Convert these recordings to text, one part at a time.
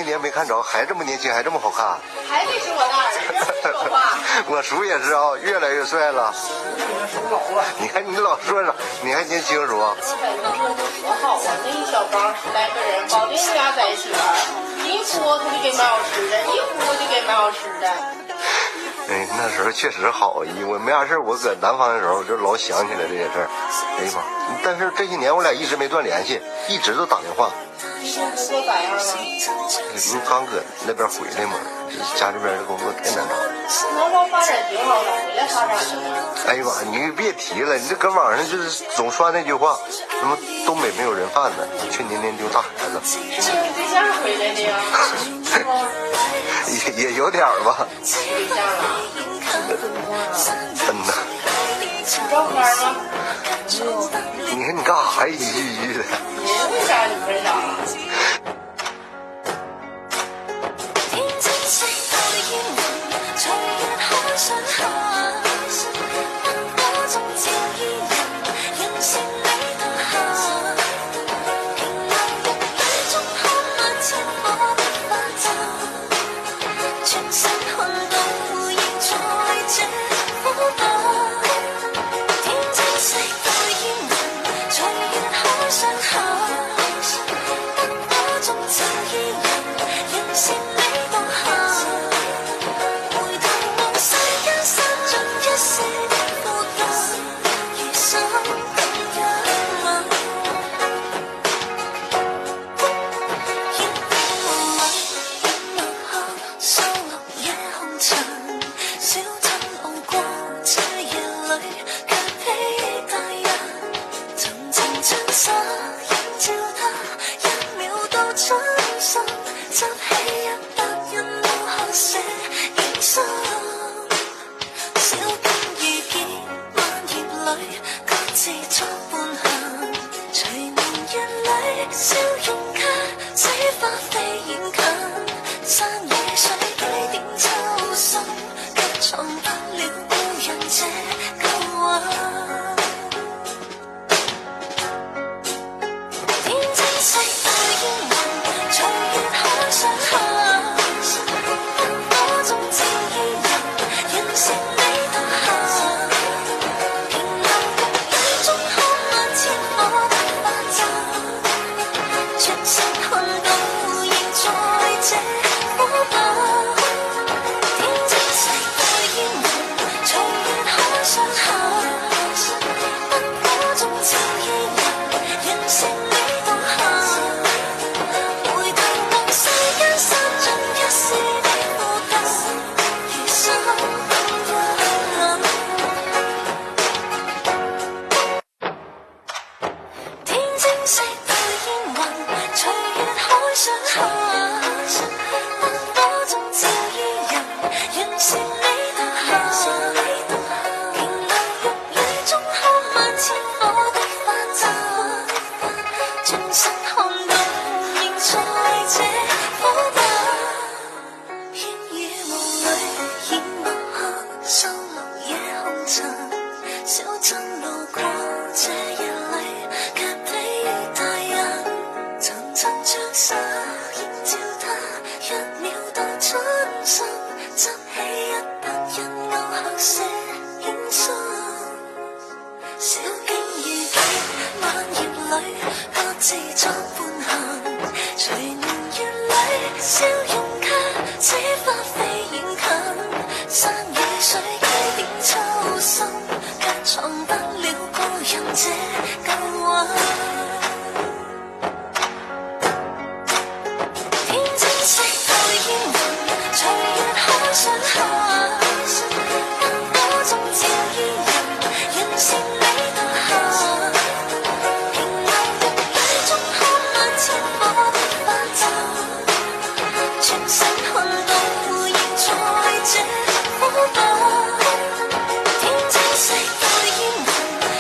年没看着，还这么年轻，还这么好看。还得是我的儿子说话。我叔也是啊，越来越帅了。叔老了。你看你老说啥？你还年轻叔。我跟你说多好啊！那一小帮10来个人，保定家在一起玩，一哭他就给买好吃的，一哭就给买好吃的。哎，那时候确实好。我没啥事，我搁南方的时候就老想起来这些事儿。哎呀妈！但是这些年我俩一直没断联系，一直都打电话。你说工作咋样了？你刚搁那边回来嘛，家这边的工作太难找。南方发展挺好的，回来发展了。哎呀妈，你别提了，你这搁网上就是总刷那句话，什么东北没有人贩子，却年年丢大孩子。是不是对象回来的呀？也有点吧。对象了？真的。有照片吗？你看你干啥一句一句的？你为啥你分啥？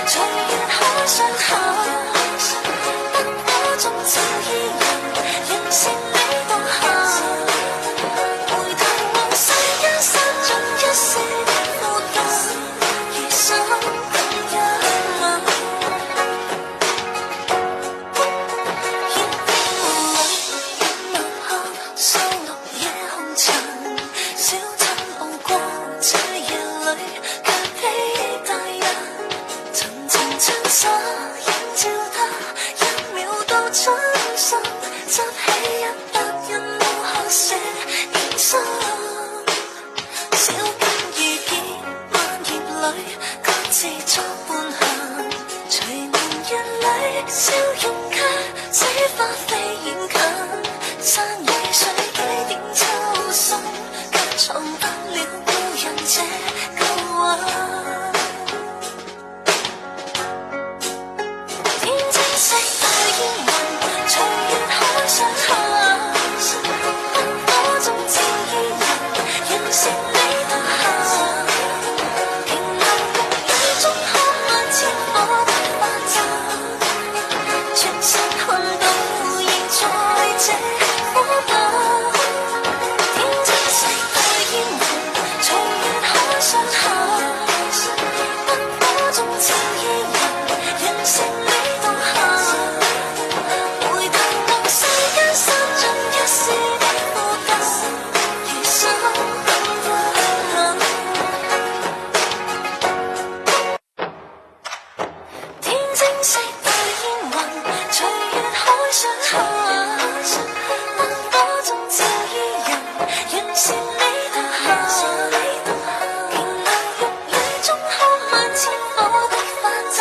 随月海上下。照他一秒到掌心，執起100人無限寫影心。小根遇見萬葉裏，各自作伴行。隨年月裏，笑容卻使花飛遠近。山與水幾點秋霜，卻藏不了故人這舊韻。天青色帶煙雲，隨月海上行。燈火中照於人，人是你獨行。平流玉宇中看萬千火的發燦，全身看到現在這火把。天青色帶煙雲，隨月海上行。燈火中照於人，人是你獨行。回頭望世間散盡一絲的孤單，餘生不冷。天青色帶煙雲，隨月海上行。燈火中照於人，人是你獨行。平流玉宇中看萬千火的發燦，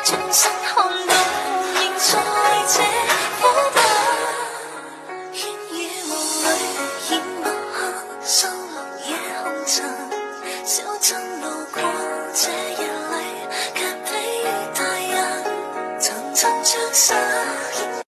轉身看到仍在這火把。煙雨霧裏掩墨黑，掃落夜紅塵。小鎮路過這夜裏，卻比大人層層像山。